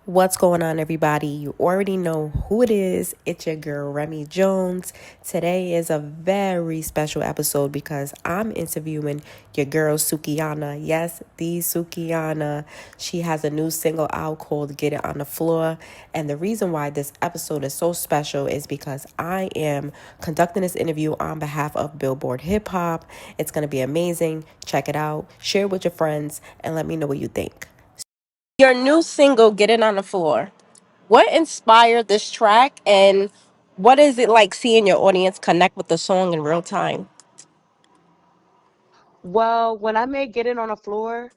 What's going on, everybody? You already know who it is. It's your girl, Remy Jones. Today is a very special episode because I'm interviewing your girl, Sukihanna. Yes, the Sukihanna. She has a new single out called Get It on the Floor. And the reason why this episode is so special is because I am conducting this interview on behalf of Billboard Hip Hop. It's going to be amazing. Check it out, share it with your friends, and let me know what you think. Your new single, Get It on the Floor. What inspired this track, and what is it like seeing your audience connect with the song in real time? Well, when I made Get It on the Floor,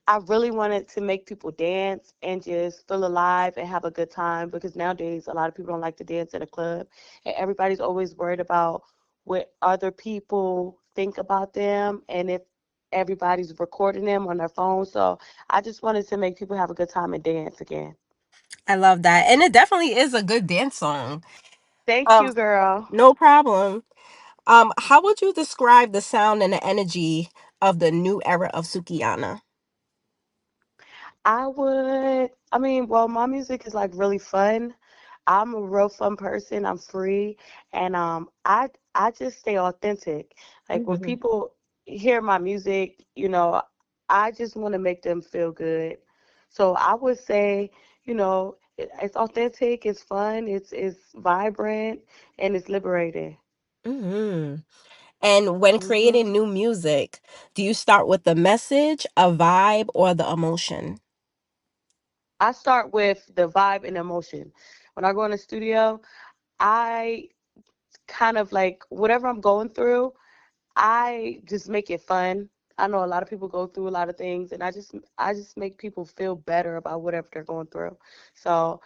I really wanted to make people dance and just feel alive and have a good time because nowadays a lot of people don't like to dance in a club and everybody's always worried about what other people think about them and if everybody's recording them on their phone. So I just wanted to make people have a good time and dance again. I love that. And it definitely is a good dance song. Thank Um, you, girl. no problem. How would you describe the sound and the energy of the new era of Sukiana? Well, my music is like really fun. I'm a real fun person. I'm free, and I just stay authentic. Like when Hmm. people hear my music, I just want to make them feel good. So I would say, it's authentic, it's fun, it's vibrant, and it's liberating. Hmm. And when hmm creating new music, do you start with the message, a vibe, or the emotion? I start with the vibe and emotion. When I go in the studio, I kind of like whatever I'm going through. I just make it fun. I know a lot of people go through a lot of things, and I just make people feel better about whatever they're going through. So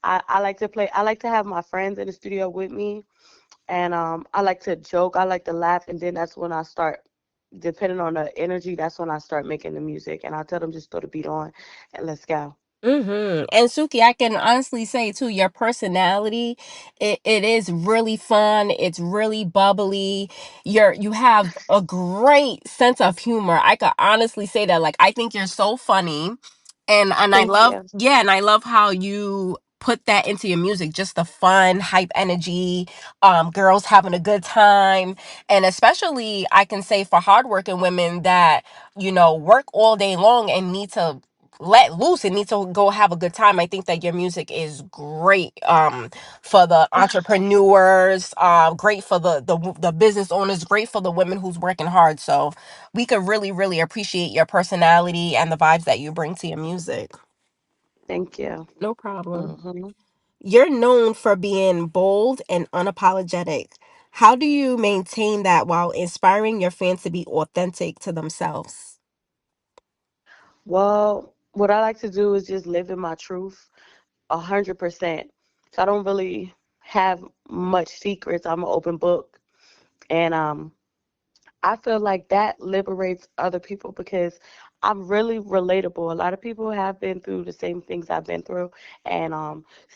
I like to play. I like to have my friends in the studio with me, and I like to joke. I like to laugh, and then that's when I start. Depending on the energy, that's when I start making the music, and I'll tell them just throw the beat on, and let's go. And Suki, I can honestly say too, your personality, it is really fun. It's really bubbly. You have a great sense of humor. I could honestly say that. Like, I think you're so funny. And I Thank love, you. yeah, and I love how you put that into your music, just the fun, hype energy, girls having a good time. And especially I can say for hardworking women that, work all day long and need to let loose and need to go have a good time. I think that your music is great for the entrepreneurs, great for the business owners, great for the women who's working hard. So we could really, really appreciate your personality and the vibes that you bring to your music. Thank you. No problem. hmm You're known for being bold and unapologetic. How do you maintain that while inspiring your fans to be authentic to themselves? Well, what I like to do is just live in my truth 100%. So I don't really have much secrets. I'm an open book, and I feel like that liberates other people because I'm really relatable. A lot of people have been through the same things I've been through, and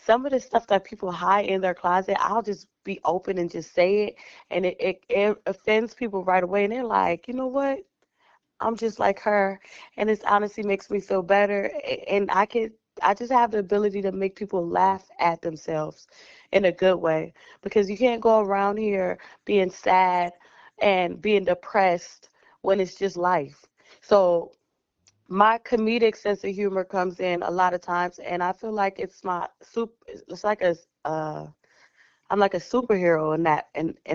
some of the stuff that people hide in their closet, I'll just be open and just say it, and it offends people right away, and they're like, you know what? I'm just like her, and this honestly makes me feel better. And I just have the ability to make people laugh at themselves in a good way because you can't go around here being sad and being depressed when it's just life. So my comedic sense of humor comes in a lot of times, and I feel like it's my soup. It's like I'm like a superhero in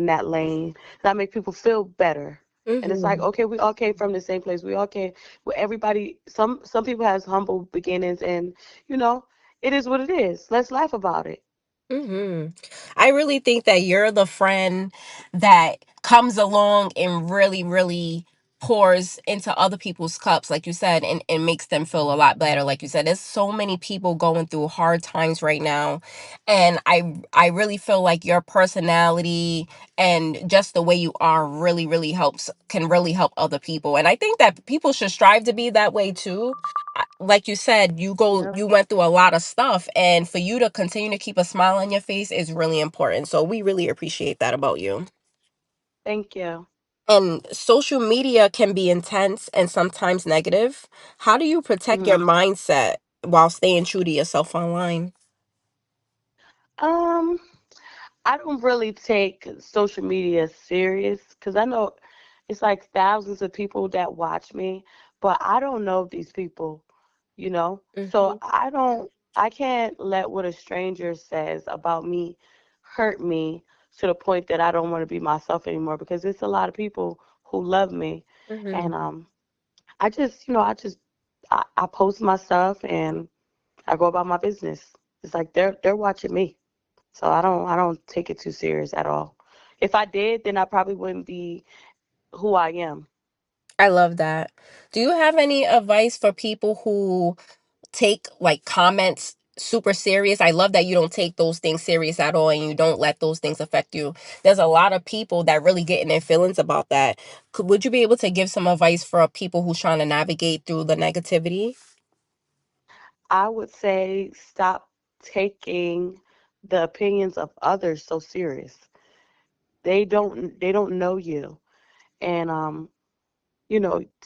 that lane. And I make people feel better. And it's like, Hmm. okay, we all came from the same place. We all came well, everybody some people has humble beginnings and you know, it is what it is. Let's laugh about it. I really think that you're the friend that comes along and really, really pours into other people's cups, like you said, and makes them feel a lot better. Like you said, there's so many people going through hard times right now. And I really feel like your personality and just the way you are really, really can really help other people. And I think that people should strive to be that way too. Like you said, Yep. you went through a lot of stuff, and for you to continue to keep a smile on your face is really important. So we really appreciate that about you. Thank you. And social media can be intense and sometimes negative. How do you protect your hmm mindset while staying true to yourself online? Um, I don't really take social media serious because I know it's like thousands of people that watch me, but I don't know these people, you know? So Mhm. I can't let what a stranger says about me hurt me to the point that I don't want to be myself anymore because it's a lot of people who love me. And Mhm. I just, I post my stuff and I go about my business. It's like they're watching me. So I don't take it too serious at all. If I did, then I probably wouldn't be who I am. I love that. Do you have any advice for people who take like comments super serious? I love that you don't take those things serious at all and you don't let those things affect you. There's a lot of people that really get in their feelings about that. Would you be able to give some advice for people who's trying to navigate through the negativity? I would say stop taking the opinions of others so serious. They don't know you. And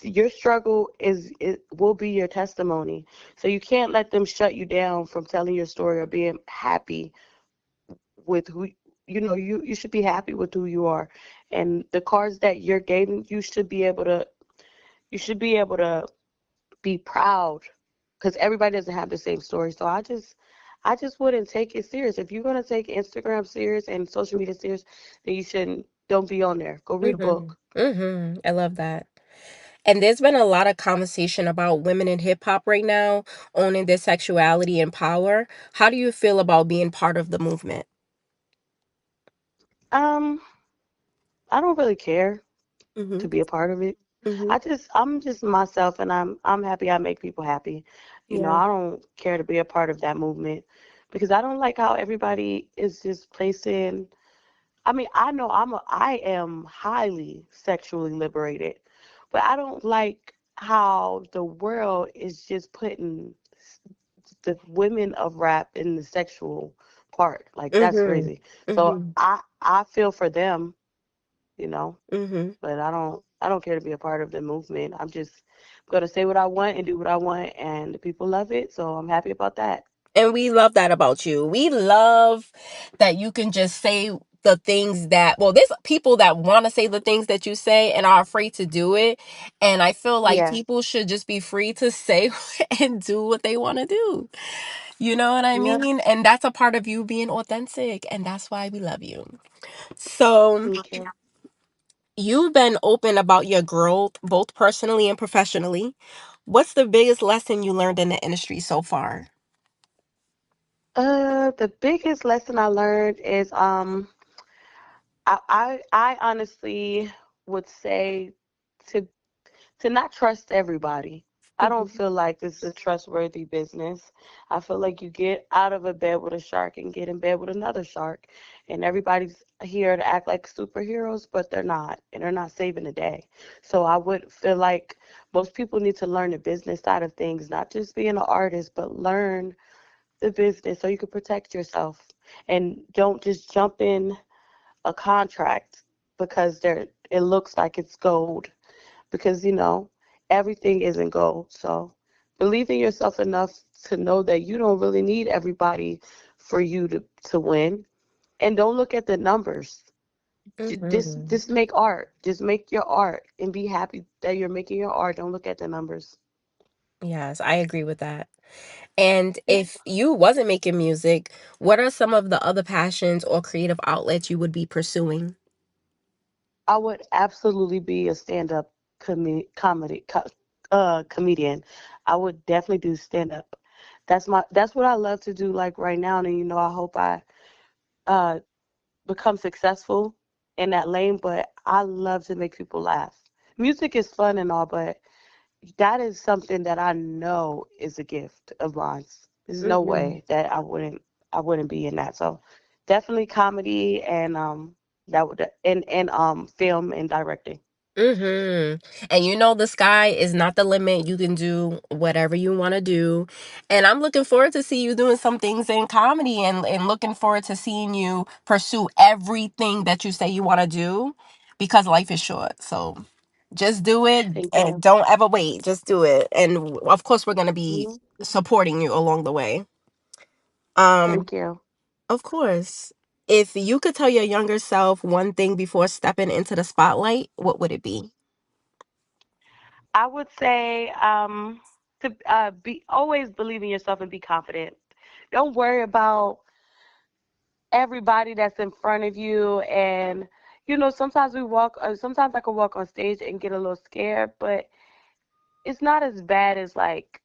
your struggle is it will be your testimony. So you can't let them shut you down from telling your story or being happy with who you should be happy with who you are. And the cards that you're getting, you should be able to be proud because everybody doesn't have the same story. So I just wouldn't take it serious. If you're gonna take Instagram serious and social media serious, then you shouldn't. Don't be on there. Go read a Mhm. book. Mhm. I love that. And there's been a lot of conversation about women in hip hop right now owning their sexuality and power. How do you feel about being part of the movement? Um, I don't really care to Mhm. be a part of it. Mhm. I'm just myself, and I'm happy I make people happy. Yeah. I don't care to be a part of that movement because I don't like how everybody is just placing. I mean, I know I am highly sexually liberated, but I don't like how the world is just putting the women of rap in the sexual part. Like that's Mhm. crazy. So Mhm. I feel for them, you know, Mhm. but I don't care to be a part of the movement. I'm just gonna say what I want and do what I want, and the people love it, so I'm happy about that. And we love that about you. We love that you can just say the things that, well, there's people that want to say the things that you say and are afraid to do it. And I feel like Yes. people should just be free to say and do what they want to do. You know what I Yep. mean? And that's a part of you being authentic. And that's why we love you. So Thank you. you've been open about your growth, both personally and professionally. What's the biggest lesson you learned in the industry so far? The biggest lesson I learned is I honestly would say to to not trust everybody. I don't Mhm. feel like this is a trustworthy business. I feel like you get out of a bed with a shark and get in bed with another shark, and everybody's here to act like superheroes, but they're not, and they're not saving the day. So I would feel like most people need to learn the business side of things, not just being an artist, but learn the business so you can protect yourself and don't just jump in a contract because it looks like it's gold because everything isn't gold. So believe in yourself enough to know that you don't really need everybody for you to win, and don't look at the numbers. Mhm. Just make art. Just make your art and be happy that you're making your art. Don't look at the numbers. Yes, I agree with that. And Yep. if you wasn't making music, what are some of the other passions or creative outlets you would be pursuing? I would absolutely be a stand-up comedian. I would definitely do stand-up. That's what I love to do like right now, and I hope I uh become successful in that lane, but I love to make people laugh. Music is fun and all, but that is something that I know is a gift of mine. There's no Mhm. way that I wouldn't be in that. So definitely comedy and that would and film and directing. Mhm. And you know the sky is not the limit. You can do whatever you want to do. And I'm looking forward to see you doing some things in comedy and looking forward to seeing you pursue everything that you say you want to do because life is short. So Just do it Thank and you. don't ever wait. Just do it. And of course, we're going to be Mhm. supporting you along the way. Um, Thank you. of course. If you could tell your younger self one thing before stepping into the spotlight, what would it be? I would say to be always believe in yourself and be confident. Don't worry about everybody that's in front of you. And sometimes sometimes I could walk on stage and get a little scared, but it's not as bad as like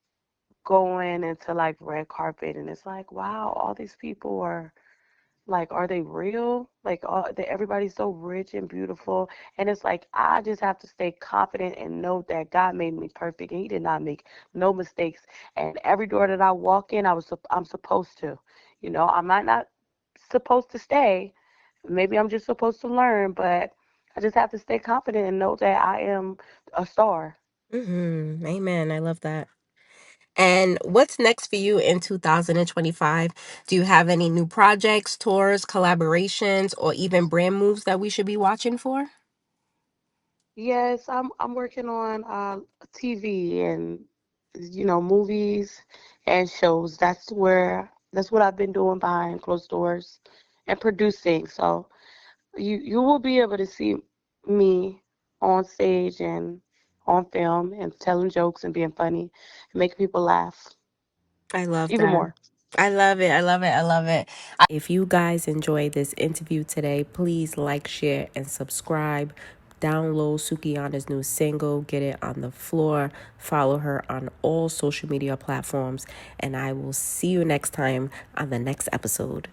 going into like red carpet and it's like, wow, all these people are like, are they real? Like, everybody's so rich and beautiful. And it's like, I just have to stay confident and know that God made me perfect and He did not make no mistakes. And every door that I walk in, I'm supposed to. I might not supposed to stay. Maybe I'm just supposed to learn, but I just have to stay confident and know that I am a star. Amen. I love that. And what's next for you in 2025? Do you have any new projects, tours, collaborations, or even brand moves that we should be watching for? Yes, I'm working on TV and movies and shows. That's what I've been doing behind closed doors and producing. So you will be able to see me on stage and on film and telling jokes and being funny and making people laugh I love even that. more. I love it. I love it. I love it. If you guys enjoyed this interview today, please like, share, and subscribe. Download Sukihanna's new single, get it on the floor. Follow her on all social media platforms. And I will see you next time on the next episode.